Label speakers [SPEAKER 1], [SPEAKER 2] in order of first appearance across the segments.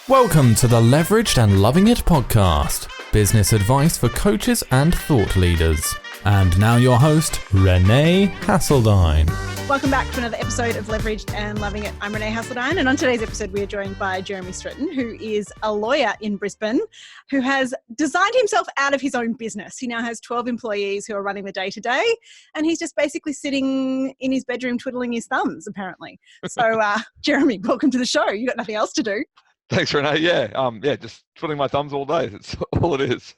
[SPEAKER 1] Welcome to the Leveraged and Loving It podcast, business advice for coaches and thought leaders. And now your host, Renee Hasseldine.
[SPEAKER 2] Welcome back to another episode of Leveraged and Loving It. I'm Renee Hasseldine, and on today's episode, we are joined by Jeremy Streten, who is a lawyer in Brisbane, who has designed himself out of his own business. He now has 12 employees who are running the day-to-day, and he's just basically sitting in his bedroom twiddling his thumbs, apparently. So, Jeremy, welcome to the show. You got nothing else to do.
[SPEAKER 3] Thanks, Renee. Yeah, just twiddling my thumbs all day. That's all it is.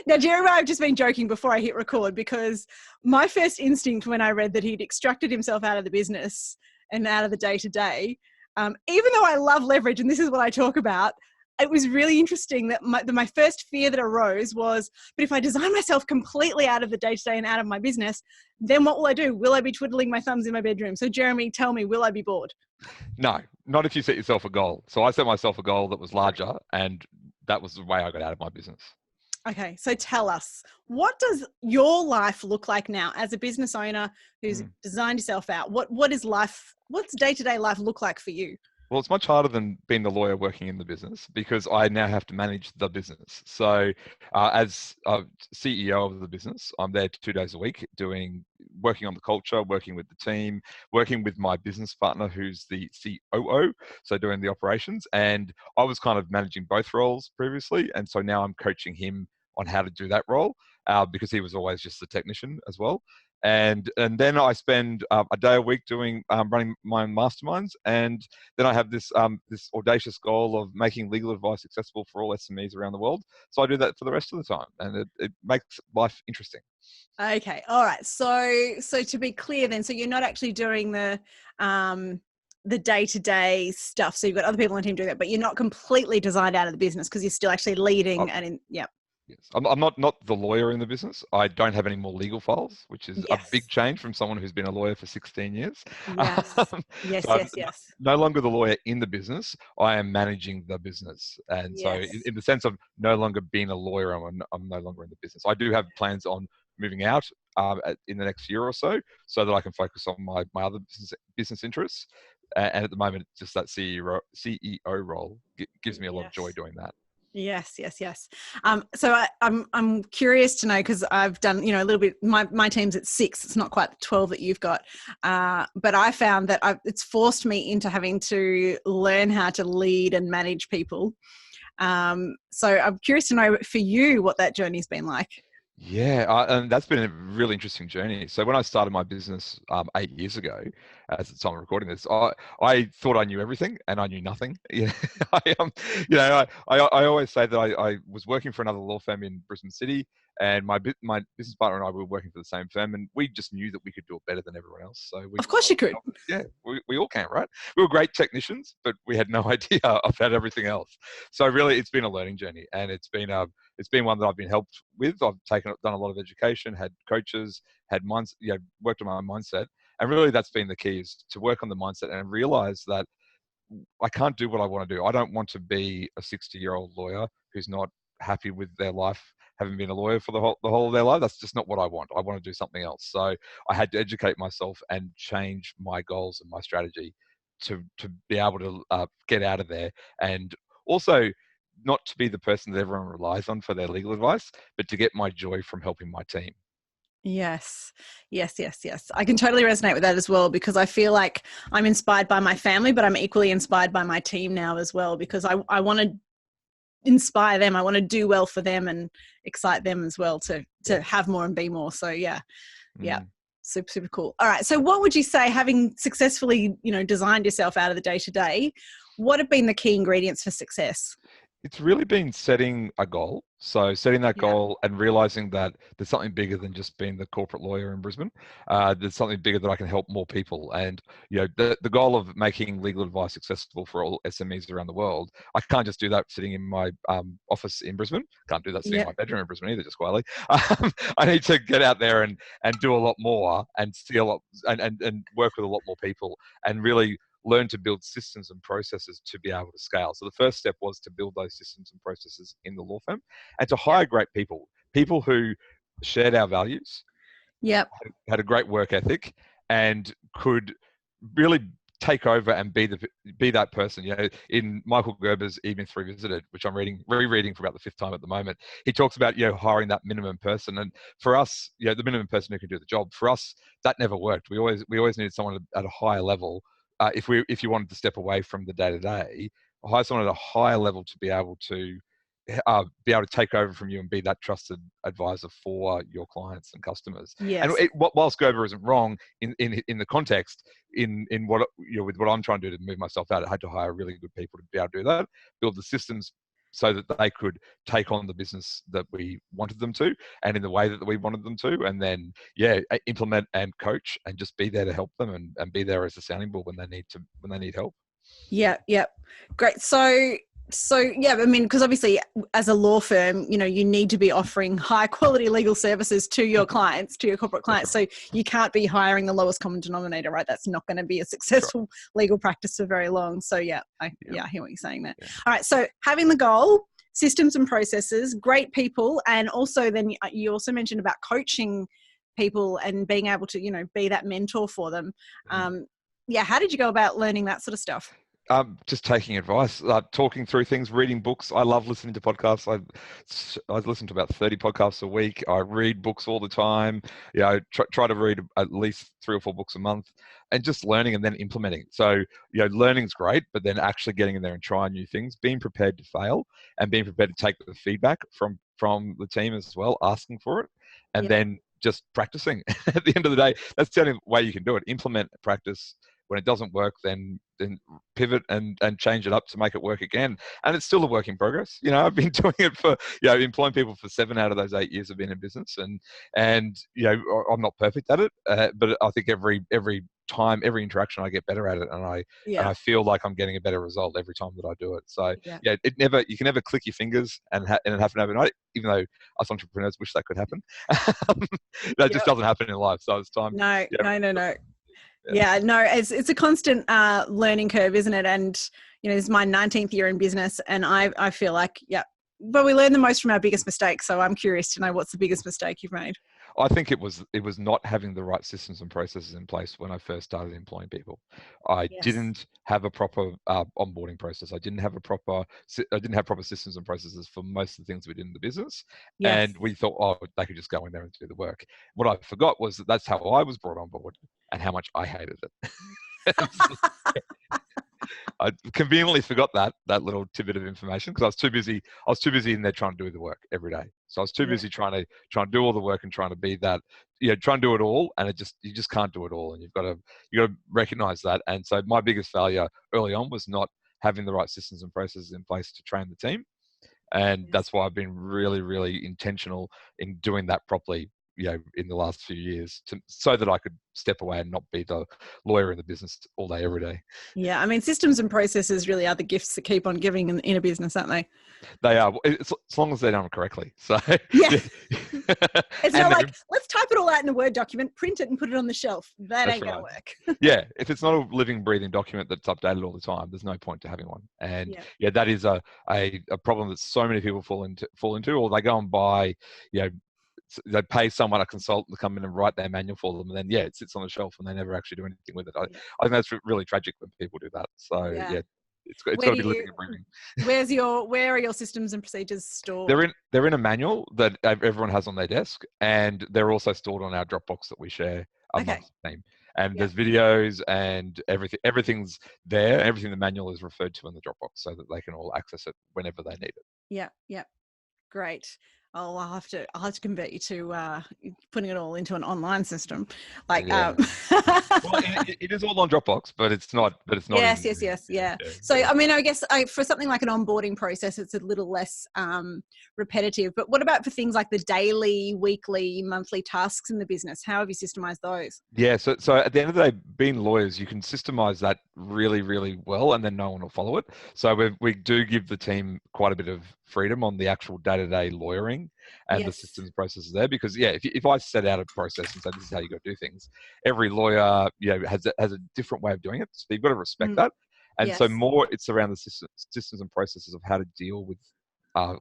[SPEAKER 2] Now, Jeremy, I've just been joking before I hit record because my first instinct when I read that he'd extracted himself out of the business and out of the day-to-day, even though I love leverage, and this is what I talk about, it was really interesting that my first fear that arose was, but if I design myself completely out of the day-to-day and out of my business, then what will I do? Will I be twiddling my thumbs in my bedroom? So, Jeremy, tell me, will I be bored?
[SPEAKER 3] No, not if you set yourself a goal. So I set myself a goal that was larger, and that was the way I got out of my business.
[SPEAKER 2] Okay, so tell us, what does your life look like now as a business owner who's designed yourself out? What's day-to-day life look like for you?
[SPEAKER 3] Well, it's much harder than being the lawyer working in the business because I now have to manage the business. So as a CEO of the business, I'm there 2 days a week working on the culture, working with the team, working with my business partner who's the COO, so doing the operations. And I was kind of managing both roles previously. And so now I'm coaching him on how to do that role because he was always just a technician as well. And then I spend a day a week doing running my masterminds, and then I have this audacious goal of making legal advice accessible for all SMEs around the world. So I do that for the rest of the time, and it makes life interesting.
[SPEAKER 2] Okay, all right. So to be clear, then, so you're not actually doing the day-to-day stuff. So you've got other people on the team doing that, but you're not completely designed out of the business because you're still actually leading
[SPEAKER 3] Yes. I'm not the lawyer in the business. I don't have any more legal files, which is a big change from someone who's been a lawyer for 16 years.
[SPEAKER 2] Yes.
[SPEAKER 3] So
[SPEAKER 2] Yes.
[SPEAKER 3] No longer the lawyer in the business. I am managing the business. And so in the sense of no longer being a lawyer, I'm no longer in the business. I do have plans on moving out in the next year or so that I can focus on my other business interests. And at the moment, just that CEO role gives me a lot of joy doing that.
[SPEAKER 2] Yes. So I'm curious to know, because I've done, a little bit, my team's at 6, it's not quite the 12 that you've got. But I found that it's forced me into having to learn how to lead and manage people. So I'm curious to know for you what that journey's been like.
[SPEAKER 3] Yeah, and that's been a really interesting journey. So when I started my business 8 years ago, as the time of recording this, I thought I knew everything and I knew nothing. I always say that I was working for another law firm in Brisbane City, and my business partner and I were working for the same firm, and we just knew that we could do it better than everyone else. So
[SPEAKER 2] of course you could.
[SPEAKER 3] Yeah, we all can, right? We were great technicians, but we had no idea about everything else. So really, it's been a learning journey, and it's been one that I've been helped with. I've done a lot of education, had coaches, worked on my mindset. And really that's been the key, is to work on the mindset and realize that I can't do what I want to do. I don't want to be a 60-year-old lawyer who's not happy with their life, having been a lawyer for the whole of their life. That's just not what I want. I want to do something else. So I had to educate myself and change my goals and my strategy to be able to get out of there, and also not to be the person that everyone relies on for their legal advice, but to get my joy from helping my team.
[SPEAKER 2] Yes. I can totally resonate with that as well, because I feel like I'm inspired by my family, but I'm equally inspired by my team now as well, because I want to inspire them. I want to do well for them and excite them as well to have more and be more. So yeah. Super, super cool. All right. So what would you say, having successfully, designed yourself out of the day-to-day, what have been the key ingredients for success?
[SPEAKER 3] It's really been setting a goal. So setting that goal and realizing that there's something bigger than just being the corporate lawyer in Brisbane. There's something bigger that I can help more people. And, the goal of making legal advice accessible for all SMEs around the world, I can't just do that sitting in my office in Brisbane. Can't do that sitting in my bedroom in Brisbane either, just quietly. I need to get out there and do a lot more and see a lot and work with a lot more people and really learn to build systems and processes to be able to scale. So the first step was to build those systems and processes in the law firm, and to hire great people who shared our values, had a great work ethic, and could really take over and be that person. You know, in Michael Gerber's E-Myth Revisited, which I'm rereading for about the 5th time at the moment, he talks about, you know, hiring that minimum person. And for us, you know, the minimum person who can do the job. For us, that never worked. We always needed someone at a higher level. If you wanted to step away from the day to day, hire someone at a higher level to be able to take over from you and be that trusted advisor for your clients and customers.
[SPEAKER 2] Yes.
[SPEAKER 3] And whilst Gerber isn't wrong in the context, in what, you know, with what I'm trying to do to move myself out, I had to hire really good people to be able to do that, build the systems so that they could take on the business that we wanted them to and in the way that we wanted them to, and then implement and coach and just be there to help them and be there as a sounding board when they need help.
[SPEAKER 2] Yeah. Great. So yeah, I mean, because obviously as a law firm, you know, you need to be offering high quality legal services to your clients, to your corporate clients. So you can't be hiring the lowest common denominator, right? That's not going to be a successful legal practice for very long. So I hear what you're saying there. Yeah. All right. So having the goal, systems and processes, great people. And also then you also mentioned about coaching people and being able to, you know, be that mentor for them. How did you go about learning that sort of stuff?
[SPEAKER 3] Just taking advice, talking through things, reading books. I love listening to podcasts. I listen to about 30 podcasts a week. I read books all the time. You know, try to read at least 3 or 4 books a month, and just learning and then implementing. So, you know, learning's great, but then actually getting in there and trying new things, being prepared to fail and being prepared to take the feedback from the team as well, asking for it, and then just practicing. At the end of the day, that's the only way you can do it. Implement, practice. When it doesn't work, then pivot and change it up to make it work again. And it's still a work in progress. You know, I've been doing it for, you know, employing people for 7 out of those 8 years of being in business, and you know, I'm not perfect at it, but I think every time, every interaction, I get better at it, and I feel like I'm getting a better result every time that I do it. So you can never click your fingers and it happen overnight. Even though us entrepreneurs wish that could happen, that just doesn't happen in life. So it's time.
[SPEAKER 2] No. It's a constant learning curve, isn't it? And you know, this is my 19th year in business, and I feel like but we learn the most from our biggest mistakes. So I'm curious to know, what's the biggest mistake you've made?
[SPEAKER 3] I think it was not having the right systems and processes in place when I first started employing people. I didn't have a proper onboarding process. I didn't have proper systems and processes for most of the things we did in the business. And we thought, they could just go in there and do the work. What I forgot was that that's how I was brought on board and how much I hated it. I conveniently forgot that little tidbit of information because I was too busy in there trying to do the work every day. So I was too busy trying to do all the work and trying to be that, you know, try and do it all, and you just can't do it all, and you got to recognize that. And so my biggest failure early on was not having the right systems and processes in place to train the team, and that's why I've been really, really intentional in doing that properly, you know, in the last few years, so that I could step away and not be the lawyer in the business all day, every day.
[SPEAKER 2] Yeah, I mean, systems and processes really are the gifts that keep on giving in a business, aren't they?
[SPEAKER 3] They are, as long as they're done correctly. So
[SPEAKER 2] it's not like, let's type it all out in a Word document, print it and put it on the shelf. That ain't gonna work.
[SPEAKER 3] If it's not a living, breathing document that's updated all the time, there's no point to having one. And that is a problem that so many people fall into, or they go and buy, you know, they pay someone, a consultant, to come in and write their manual for them, and then it sits on the shelf and they never actually do anything with it. I think that's really tragic when people do that. So it's got to be living and breathing.
[SPEAKER 2] Where are your systems and procedures stored?
[SPEAKER 3] They're in a manual that everyone has on their desk, and they're also stored on our Dropbox that we share amongst the team. And there's videos and everything's there. Everything the manual is referred to in the Dropbox so that they can all access it whenever they need it.
[SPEAKER 2] Yeah. Great. I'll have to convert you to putting it all into an online system. Like,
[SPEAKER 3] well, it is all on Dropbox, but it's not.
[SPEAKER 2] Yes. So, I mean, I guess for something like an onboarding process, it's a little less repetitive. But what about for things like the daily, weekly, monthly tasks in the business? How have you systemized those?
[SPEAKER 3] Yeah. So at the end of the day, being lawyers, you can systemize that really, really well, and then no one will follow it. So we do give the team quite a bit of freedom on the actual day-to-day lawyering and the systems and processes there, because if I set out a process and say this is how you got to do things, every lawyer, you know, has a different way of doing it, so you've got to respect that. And so more it's around the systems and processes of how to deal with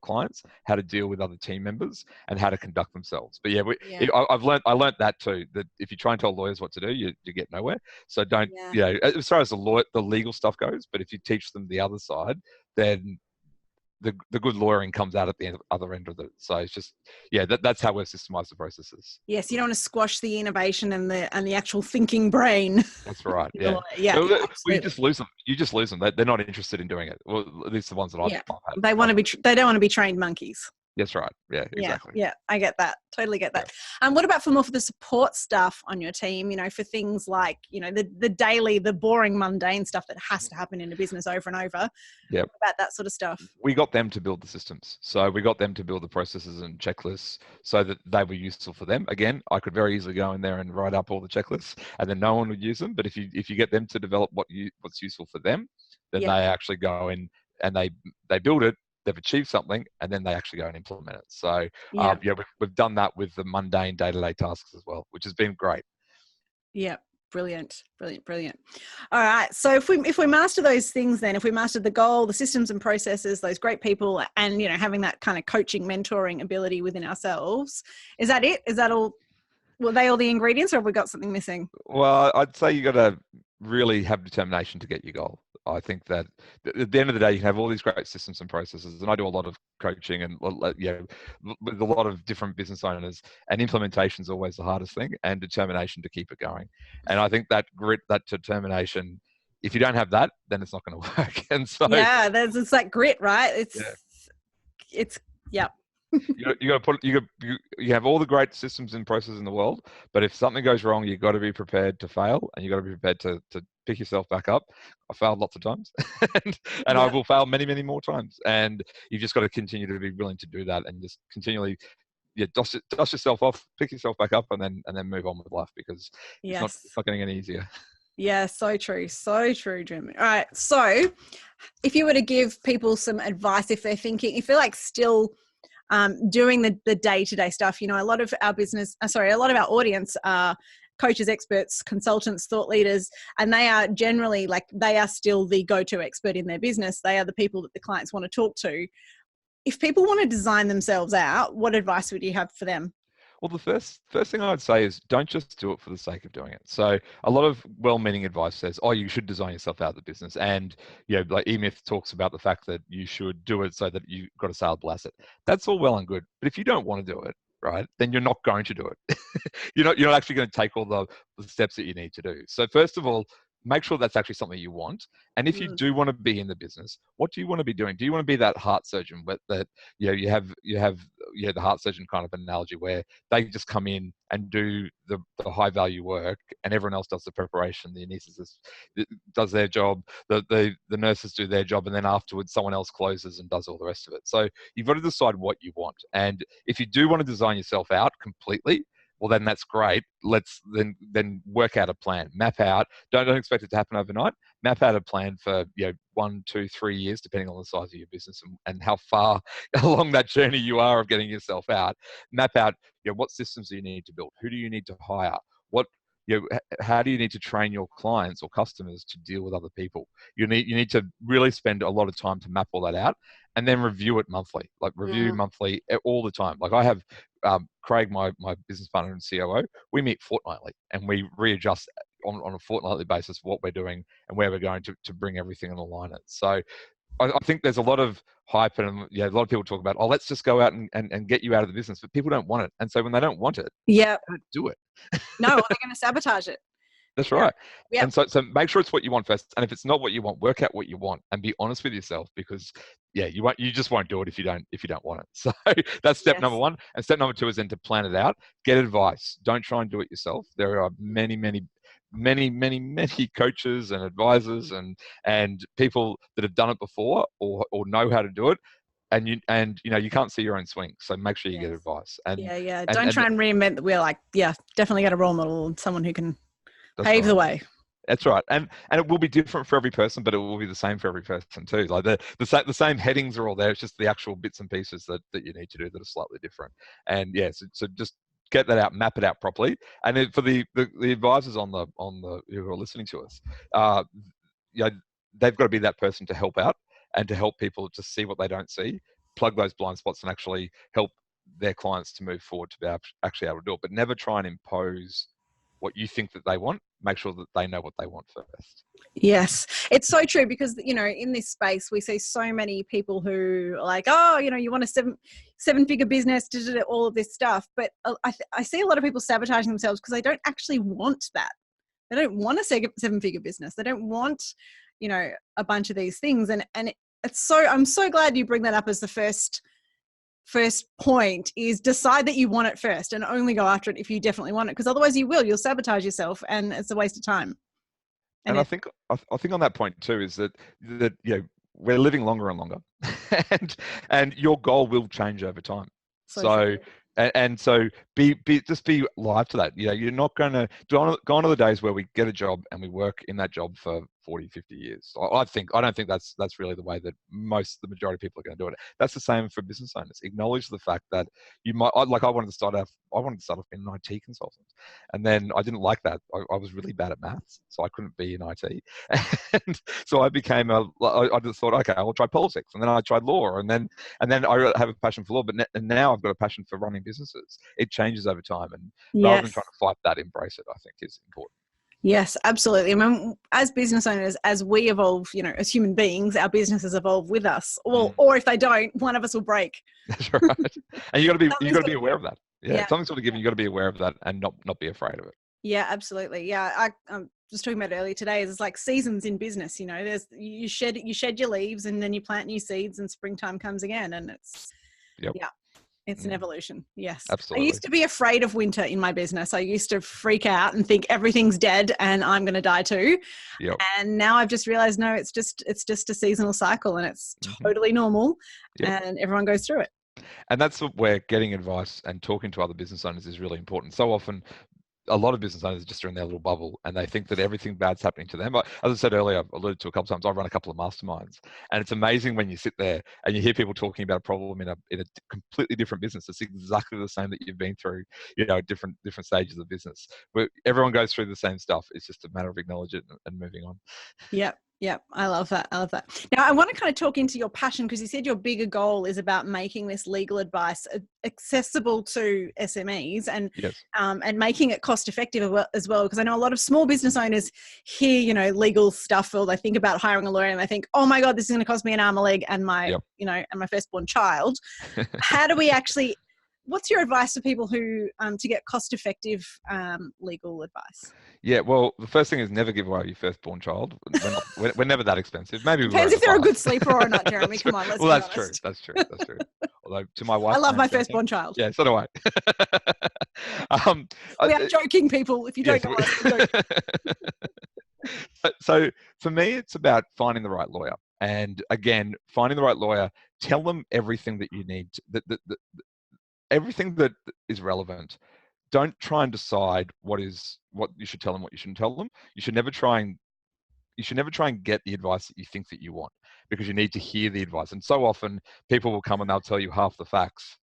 [SPEAKER 3] clients, how to deal with other team members, and how to conduct themselves. But yeah,
[SPEAKER 2] Yeah.
[SPEAKER 3] I learned that too, that if you try and tell lawyers what to do, you get nowhere. So don't,
[SPEAKER 2] Yeah.
[SPEAKER 3] you know, as far as the legal stuff goes, but if you teach them the other side, then the good lawyering comes out at the other end of it. So it's just, yeah, that's how we've systemized the processes.
[SPEAKER 2] Yes, you don't want to squash the innovation and the actual thinking brain.
[SPEAKER 3] That's right. Yeah.
[SPEAKER 2] Yeah,
[SPEAKER 3] Well, you
[SPEAKER 2] absolutely.
[SPEAKER 3] just lose them. You just lose them. They're not interested in doing it. Well, at least the ones that I've had.
[SPEAKER 2] They want to be. They don't want to be trained monkeys.
[SPEAKER 3] That's right. Yeah, exactly.
[SPEAKER 2] Yeah, I get that. Totally get that. And what about for more for the support staff on your team, for things like, the daily, the boring, mundane stuff that has to happen in a business over and over?
[SPEAKER 3] Yeah.
[SPEAKER 2] What about that sort of stuff?
[SPEAKER 3] We got them to build the systems. So we got them to build the processes and checklists so that they were useful for them. Again, I could very easily go in there and write up all the checklists and then no one would use them. But if you get them to develop what's useful for them, then they actually go in and they build it. They've achieved something, and then they actually go and implement it. So, we've done that with the mundane day-to-day tasks as well, which has been great.
[SPEAKER 2] Yeah, brilliant. All right, so if we master those things, then if we master the goal, the systems and processes, those great people, and having that kind of coaching, mentoring ability within ourselves, is that it? Is that all? Were they all the ingredients, or have we got something missing?
[SPEAKER 3] Well, I'd say you got to really have determination to get your goal. I think that at the end of the day, you can have all these great systems and processes, and I do a lot of coaching and with a lot of different business owners, and implementation is always the hardest thing, and determination to keep it going. And I think that grit, that determination, if you don't have that, then it's not going to work. And so
[SPEAKER 2] it's that grit, right? It's
[SPEAKER 3] you got to you have all the great systems and processes in the world, but if something goes wrong, you've got to be prepared to fail, and you've got to be prepared to pick yourself back up. I failed lots of times and I will fail many, many more times, and you've just got to continue to be willing to do that and just continually dust yourself off, pick yourself back up, and then move on with life, because it's not getting any easier.
[SPEAKER 2] Yeah, so true, Jeremy. All right, so if you were to give people some advice, if they're like still doing the day-to-day stuff, a lot of our audience are coaches, experts, consultants, thought leaders, and they are generally they are still the go-to expert in their business. They are the people that the clients want to talk to. If people want to design themselves out, what advice would you have for them?
[SPEAKER 3] Well, the first thing I would say is don't just do it for the sake of doing it. So a lot of well-meaning advice says, oh, you should design yourself out of the business. And, like E-Myth talks about the fact that you should do it so that you've got a saleable asset. That's all well and good. But if you don't want to do it, right, then you're not going to do it. You're not actually going to take all the steps that you need to do. So first of all, make sure that's actually something you want. And if you do want to be in the business, what do you want to be doing? Do you want to be that heart surgeon that you have the heart surgeon kind of analogy where they just come in and do the high value work, and everyone else does the preparation, the anaesthetist does their job, the nurses do their job, and then afterwards someone else closes and does all the rest of it. So you've got to decide what you want. And if you do want to design yourself out completely, well, then that's great. Let's then work out a plan. Map out. Don't expect it to happen overnight. Map out a plan for 1, 2, 3 years, depending on the size of your business and how far along that journey you are of getting yourself out. Map out what systems do you need to build? Who do you need to hire? How do you need to train your clients or customers to deal with other people? You need to really spend a lot of time to map all that out, and then review it monthly. Monthly all the time. Like I have Craig, my business partner and COO. We meet fortnightly, and we readjust on a fortnightly basis what we're doing and where we're going to bring everything in alignment. So I think there's a lot of hype, and a lot of people talk about, oh, let's just go out and get you out of the business, but people don't want it. And so when they don't want it, don't do it.
[SPEAKER 2] No, they're going to sabotage it.
[SPEAKER 3] That's right. Yep. And so make sure it's what you want first. And if it's not what you want, work out what you want and be honest with yourself, because you just won't do it if you don't want it. So that's step number one. And step number two is then to plan it out. Get advice. Don't try and do it yourself. There are many coaches and advisors and people that have done it before or know how to do it. And you can't see your own swing, so make sure you get advice. And
[SPEAKER 2] don't try and reinvent the wheel. Definitely get a role model, someone who can pave the way.
[SPEAKER 3] That's right, and it will be different for every person, but it will be the same for every person too. Like the same headings are all there. It's just the actual bits and pieces that you need to do that are slightly different. And so just get that out, map it out properly. And for the advisors on the who are listening to us, they've got to be that person to help out and to help people to see what they don't see. plug those blind spots and actually help their clients to move forward to be actually able to do it. But never try and impose what you think that they want. Make sure that they know what they want first.
[SPEAKER 2] Yes, it's so true because, in this space, we see so many people who are like, oh, you want a seven-figure business, all of this stuff. But I see a lot of people sabotaging themselves because they don't actually want that. They don't want a seven-figure business. They don't want, a bunch of these things. And I'm so glad you bring that up as the first point, is decide that you want it first and only go after it if you definitely want it, because otherwise you'll sabotage yourself and it's a waste of time.
[SPEAKER 3] And I think on that point too is that we're living longer and longer, and your goal will change over time. So just be live to that. You're not going to gone are the days where we get a job and we work in that job for 40, 50 years. I don't think that's really the way that the majority of people are going to do it. That's the same for business owners. Acknowledge the fact that you might, I wanted to start off being an IT consultant, and then I didn't like that. I was really bad at maths, so I couldn't be in IT. And so I became I just thought, okay, I'll try politics, and then I tried law, and then I have a passion for law, and now I've got a passion for running businesses. It changes over time, and rather than trying to fight that, embrace it, I think is important.
[SPEAKER 2] Yes, absolutely. I mean, as business owners, as we evolve, as human beings, our businesses evolve with us. Or if they don't, one of us will break.
[SPEAKER 3] That's right. And you got to be aware of that. Yeah, something's got to give you. You got to be aware of that and not be afraid of it.
[SPEAKER 2] Yeah, absolutely. Yeah, I was talking about earlier today. It's like seasons in business. There's you shed your leaves and then you plant new seeds, and springtime comes again, and it's It's an evolution. Yes.
[SPEAKER 3] Absolutely.
[SPEAKER 2] I used to be afraid of winter in my business. I used to freak out and think everything's dead and I'm going to die too.
[SPEAKER 3] Yep.
[SPEAKER 2] And now I've just realized, no, it's just a seasonal cycle, and it's totally normal. Yep. And everyone goes through it.
[SPEAKER 3] And that's where getting advice and talking to other business owners is really important. So often, a lot of business owners just are in their little bubble and they think that everything bad's happening to them. But as I said earlier, I've alluded to a couple of times, I run a couple of masterminds, and it's amazing when you sit there and you hear people talking about a problem in a completely different business. It's exactly the same that you've been through, different stages of business. Where everyone goes through the same stuff. It's just a matter of acknowledging it and moving on.
[SPEAKER 2] Yep. I love that. Now, I want to kind of talk into your passion, because you said your bigger goal is about making this legal advice accessible to SMEs and making it cost effective as well. Because I know a lot of small business owners hear, legal stuff, or they think about hiring a lawyer and they think, oh my God, this is going to cost me an arm, a leg, and my, and my firstborn child. How do we actually, what's your advice to people who, to get cost effective legal advice?
[SPEAKER 3] Yeah, well, the first thing is never give away your firstborn child. We're never that expensive. Maybe
[SPEAKER 2] depends if they're a good sleeper or not, Jeremy. Come on, let's be honest.
[SPEAKER 3] True. That's true. Although to my wife,
[SPEAKER 2] I love my firstborn child.
[SPEAKER 3] Yeah, so do I.
[SPEAKER 2] We are joking, people. If you don't know us, we're joking.
[SPEAKER 3] So for me, it's about finding the right lawyer. And again, finding the right lawyer, tell them everything that you need, everything that is relevant. Don't try and decide what you should tell them, what you shouldn't tell them. You should never try and get the advice that you think that you want, because you need to hear the advice. And so often people will come and they'll tell you half the facts,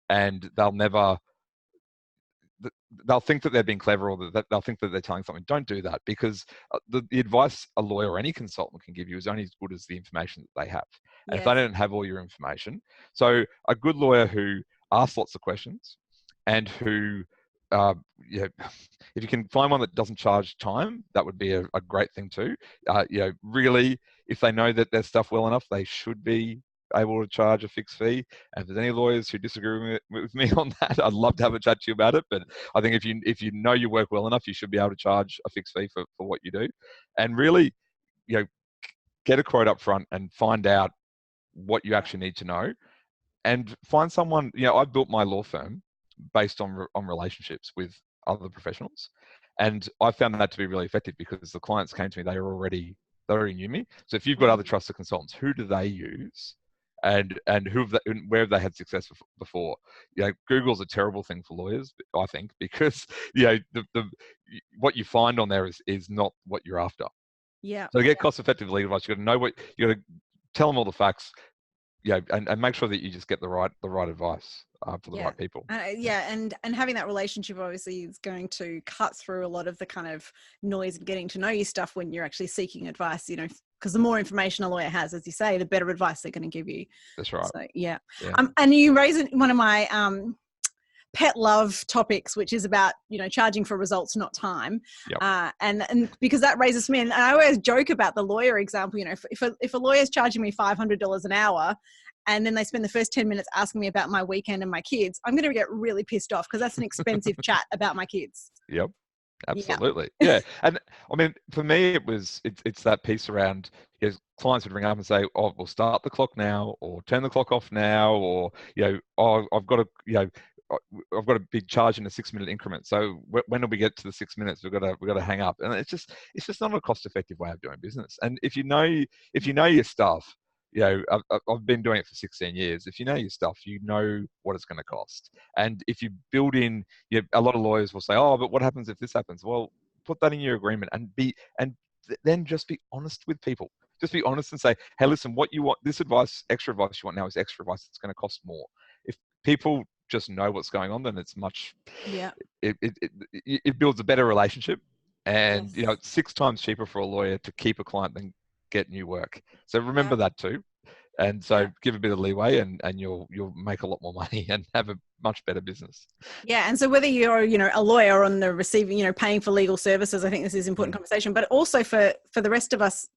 [SPEAKER 3] and they'll think that they're being clever, or that they'll think that they're telling something. Don't do that, because the advice a lawyer or any consultant can give you is only as good as the information that they have. And if they don't have all your information, so a good lawyer who asks lots of questions and who if you can find one that doesn't charge time, that would be a great thing too. Really, if they know that their stuff well enough, they should be able to charge a fixed fee. And if there's any lawyers who disagree with me on that, I'd love to have a chat to you about it. But I think if you know your work well enough, you should be able to charge a fixed fee for what you do. And really, get a quote up front and find out what you actually need to know. And find someone. I've built my law firm based on relationships with other professionals, and I found that to be really effective, because the clients came to me, they already knew me. So if you've got other trusted consultants, who do they use, and where have they had success before? Google's a terrible thing for lawyers, I think, because what you find on there is not what you're after. So to get cost effective legal advice, you got to know you got to tell them all the facts. and make sure that you just get the right advice for the
[SPEAKER 2] Yeah.
[SPEAKER 3] right people.
[SPEAKER 2] And having that relationship obviously is going to cut through a lot of the kind of noise and getting to know you stuff when you're actually seeking advice, because the more information a lawyer has, as you say, the better advice they're going to give you.
[SPEAKER 3] That's right.
[SPEAKER 2] So yeah.
[SPEAKER 3] Yeah.
[SPEAKER 2] And you raise one of my pet love topics, which is about charging for results, not time.
[SPEAKER 3] Yep.
[SPEAKER 2] And because that raises me, and I always joke about the lawyer example. If a lawyer's charging me $500 an hour, and then they spend the first 10 minutes asking me about my weekend and my kids, I'm going to get really pissed off because that's an expensive chat about my kids.
[SPEAKER 3] Yep. Absolutely. Yeah. And I mean, for me, it's that piece around, clients would ring up and say, oh, we'll start the clock now, or turn the clock off now, or, oh, I've got a big charge in a 6-minute increment. So when do we get to the 6 minutes? We've got to hang up. And it's just not a cost-effective way of doing business. And if you know your stuff, I've been doing it for 16 years. If you know your stuff, you know what it's going to cost. And if you build in, a lot of lawyers will say, oh, but what happens if this happens? Well, put that in your agreement and then just be honest with people. Just be honest and say, hey, listen, what you want, this advice, extra advice you want now is extra advice. It's going to cost more. If people just know what's going on, then it's much, it builds a better relationship. And,
[SPEAKER 2] Yes.
[SPEAKER 3] it's 6 times cheaper for a lawyer to keep a client than get new work. So remember that too. And so give a bit of leeway and you'll make a lot more money and have a much better business.
[SPEAKER 2] Yeah. And so whether you're, a lawyer on the receiving, paying for legal services, I think this is an important conversation, but also for the rest of us,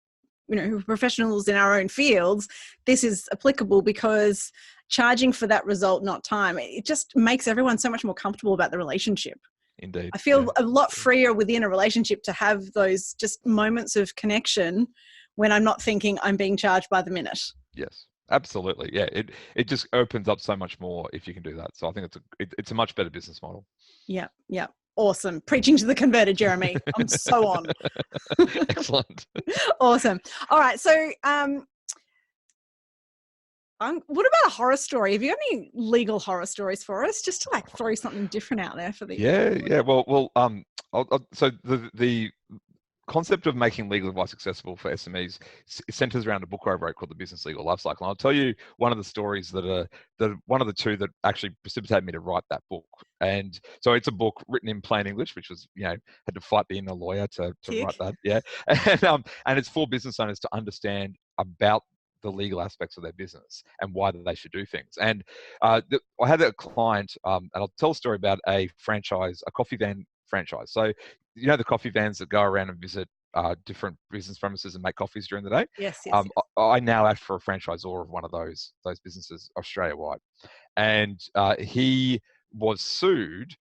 [SPEAKER 2] professionals in our own fields, this is applicable because charging for that result, not time, it just makes everyone so much more comfortable about the relationship.
[SPEAKER 3] Indeed.
[SPEAKER 2] I feel a lot freer within a relationship to have those just moments of connection when I'm not thinking I'm being charged by the minute.
[SPEAKER 3] Yes, absolutely. Yeah, it just opens up so much more if you can do that. So I think it's a much better business model.
[SPEAKER 2] Yeah. Awesome. Preaching to the converted, Jeremy. I'm so on.
[SPEAKER 3] Excellent.
[SPEAKER 2] Awesome. All right. So what about a horror story? Have you got any legal horror stories for us? Just to throw something different out there for the
[SPEAKER 3] Well, so the concept of making legal advice accessible for SMEs centers around a book I wrote called The Business Legal Life Cycle. And I'll tell you one of the stories that one of the two that actually precipitated me to write that book. And so it's a book written in plain English, which was, had to fight being a lawyer to write that. Yeah. And it's for business owners to understand about the legal aspects of their business and why they should do things. And I had a client, and I'll tell a story about a coffee van franchise. So, the coffee vans that go around and visit different business premises and make coffees during the day?
[SPEAKER 2] Yes.
[SPEAKER 3] I now act for a franchisor of one of those businesses Australia-wide. And he was sued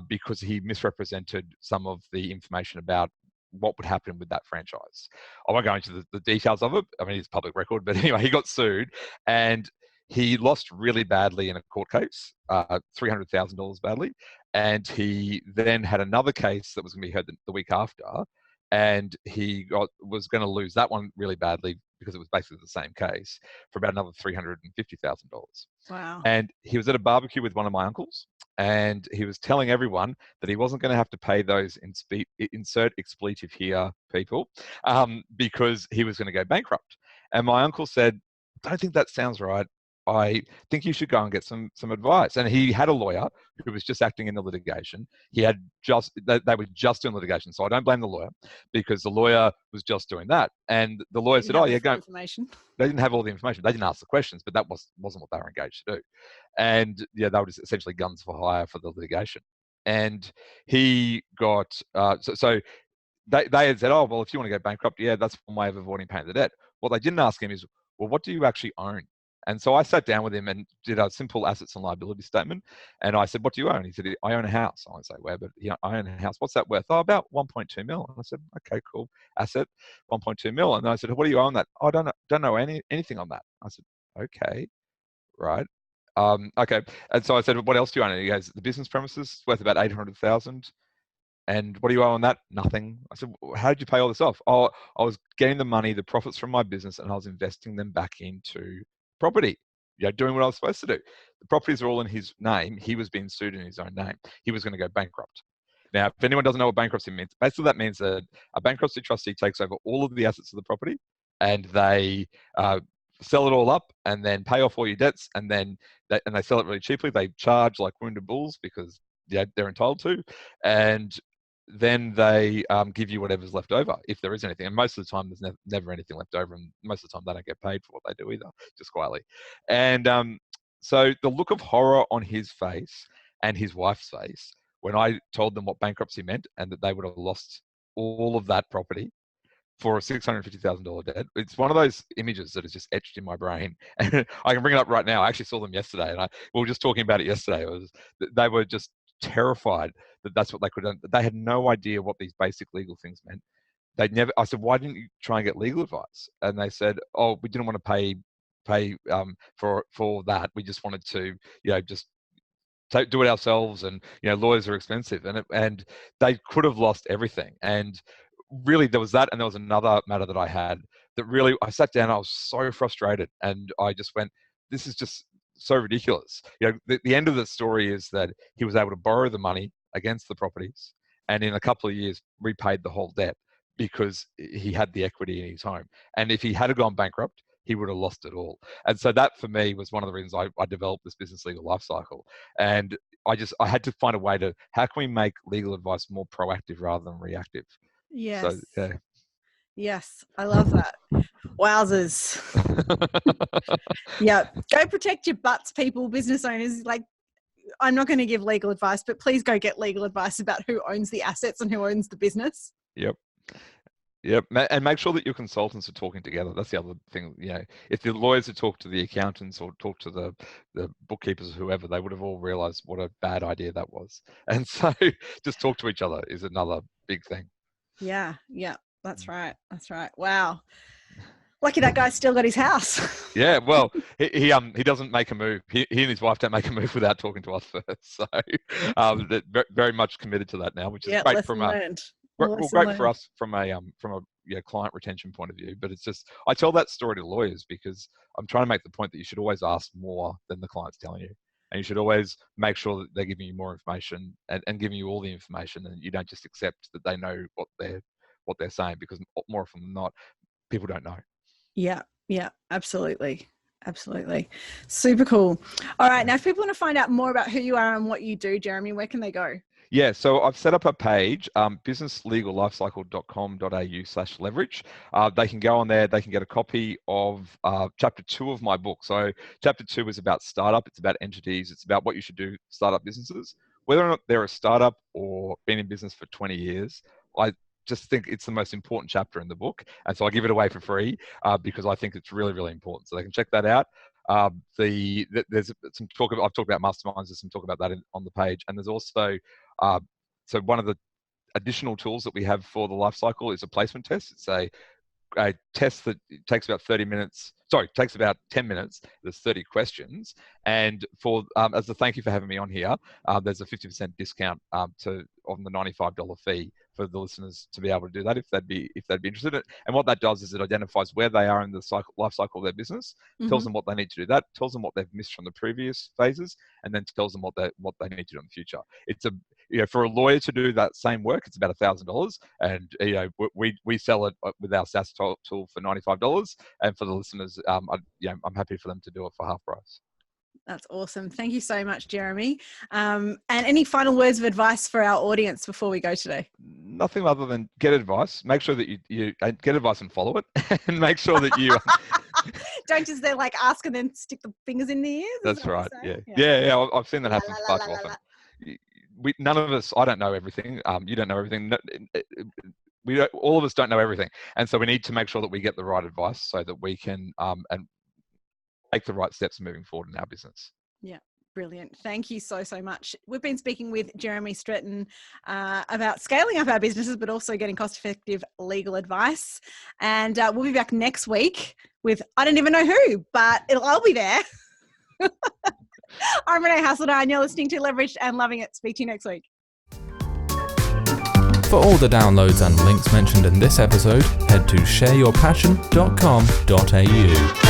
[SPEAKER 3] because he misrepresented some of the information about what would happen with that franchise. I won't go into the details of it. I mean, it's public record, but anyway, he got sued and he lost really badly in a court case, $300,000 badly. And he then had another case that was going to be heard the week after. And he was going to lose that one really badly because it was basically the same case for about another $350,000.
[SPEAKER 2] Wow.
[SPEAKER 3] And he was at a barbecue with one of my uncles, and he was telling everyone that he wasn't going to have to pay those insert expletive here people because he was going to go bankrupt. And my uncle said, "I don't think that sounds right. I think you should go and get some advice." And he had a lawyer who was just acting in the litigation. They were just doing litigation. So I don't blame the lawyer because the lawyer was just doing that. And the lawyer said, "Oh yeah, go."
[SPEAKER 2] Information.
[SPEAKER 3] They didn't have all the information. They didn't ask the questions, but that wasn't what they were engaged to do. And they were just essentially guns for hire for the litigation. And he got so they had said, "Oh well, if you want to go bankrupt, yeah, that's one way of avoiding paying the debt." What they didn't ask him is, "Well, what do you actually own?" And so I sat down with him and did a simple assets and liability statement. And I said, "What do you own?" He said, "I own a house." I won't say where, but I own a house. "What's that worth?" "Oh, about 1.2 mil. And I said, "Okay, cool. Asset, 1.2 mil. And then I said, "What do you own that?" "Oh, I don't know anything on that." I said, "Okay, right. Okay." And so I said, "What else do you own?" And he goes, "The business premises worth about 800,000. "And what do you owe on that?" "Nothing." I said, "How did you pay all this off?" "Oh, I was getting the money, the profits from my business, and I was investing them back into property, doing what I was supposed to do." The properties are all in his name. He was being sued in his own name. He was going to go bankrupt. Now, if anyone doesn't know what bankruptcy means, basically that means that a bankruptcy trustee takes over all of the assets of the property and they sell it all up and then pay off all your debts, and then they sell it really cheaply. They charge like wounded bulls because they're entitled to, and then they give you whatever's left over, if there is anything. And most of the time, there's never anything left over, and most of the time, they don't get paid for what they do either, just quietly. And so the look of horror on his face and his wife's face when I told them what bankruptcy meant and that they would have lost all of that property for a $650,000 debt. It's one of those images that is just etched in my brain. And I can bring it up right now. I actually saw them yesterday, and we were just talking about it yesterday. They were just terrified that that's what they could have done. They had no idea what these basic legal things meant. I said, why didn't you try and get legal advice? And they said, oh, we didn't want to pay for that. We just wanted to, just do it ourselves, and lawyers are expensive, and they could have lost everything. And really, there was that, and there was another matter that I had that really, I sat down, I was so frustrated, and I just went, this is just so ridiculous. The end of the story is that he was able to borrow the money against the properties, and in a couple of years repaid the whole debt because he had the equity in his home. And if he had gone bankrupt, he would have lost it all. And so that for me was one of the reasons I developed this business legal life cycle. And I had to find a way to, how can we make legal advice more proactive rather than reactive?
[SPEAKER 2] Yes.
[SPEAKER 3] So, yeah.
[SPEAKER 2] Yes, I love that. Wowzers. Yeah. Go protect your butts, people, business owners. Like, I'm not going to give legal advice, but please go get legal advice about who owns the assets and who owns the business.
[SPEAKER 3] Yep. And make sure that your consultants are talking together. That's the other thing. If the lawyers had talked to the accountants or talked to the bookkeepers or whoever, they would have all realized what a bad idea that was. And so just talk to each other is another big thing.
[SPEAKER 2] Yeah. That's right. Wow. Lucky that guy's still got his house.
[SPEAKER 3] Yeah, well, he doesn't make a move. He and his wife don't make a move without talking to us first. So they're very much committed to that now, which is great from great for us from a client retention point of view. But it's just, I tell that story to lawyers because I'm trying to make the point that you should always ask more than the client's telling you. And you should always make sure that they're giving you more information and giving you all the information, and you don't just accept that they know what they're saying, because more often than not, people don't know.
[SPEAKER 2] Yeah, absolutely. Super cool. All right. Now, if people want to find out more about who you are and what you do, Jeremy, where can they go?
[SPEAKER 3] Yeah, so I've set up a page, businesslegallifecycle.com.au/leverage. They can go on there. They can get a copy of chapter 2 of my book. So chapter 2 is about startup. It's about entities. It's about what you should do startup businesses. Whether or not they're a startup or been in business for 20 years, I just think it's the most important chapter in the book. And so I give it away for free because I think it's really, really important. So they can check that out. There's some talk about, I've talked about masterminds, there's some talk about that on the page. And there's also, so one of the additional tools that we have for the life cycle is a placement test. It's a test that takes about 10 minutes. There's 30 questions. And for as a thank you for having me on here, there's a 50% discount on the $95 fee for the listeners to be able to do that if they'd be interested in it. And what that does is it identifies where they are in the life cycle of their business, tells them what they need to do, that tells them what they've missed from the previous phases, and then tells them what they need to do in the future. It's for a lawyer to do that same work, it's about $1,000, and we sell it with our SaaS tool for $95, and for the listeners, I'm happy for them to do it for half price.
[SPEAKER 2] That's awesome. Thank you so much, Jeremy. And any final words of advice for our audience before we go today?
[SPEAKER 3] Nothing other than get advice. Make sure that you get advice and follow it, and make sure that you
[SPEAKER 2] don't just ask and then stick the fingers in the ears.
[SPEAKER 3] That's right. Yeah. I've seen that happen far too often. None of us. I don't know everything. You don't know everything. All of us don't know everything, and so we need to make sure that we get the right advice so that we can and take the right steps moving forward in our business.
[SPEAKER 2] Yeah, brilliant. Thank you so much. We've been speaking with Jeremy Streten about scaling up our businesses, but also getting cost-effective legal advice. And we'll be back next week with, I don't even know who, but I'll be there. I'm Renee Hasseltine. You're listening to Leveraged and Loving It. Speak to you next week.
[SPEAKER 1] For all the downloads and links mentioned in this episode, head to shareyourpassion.com.au.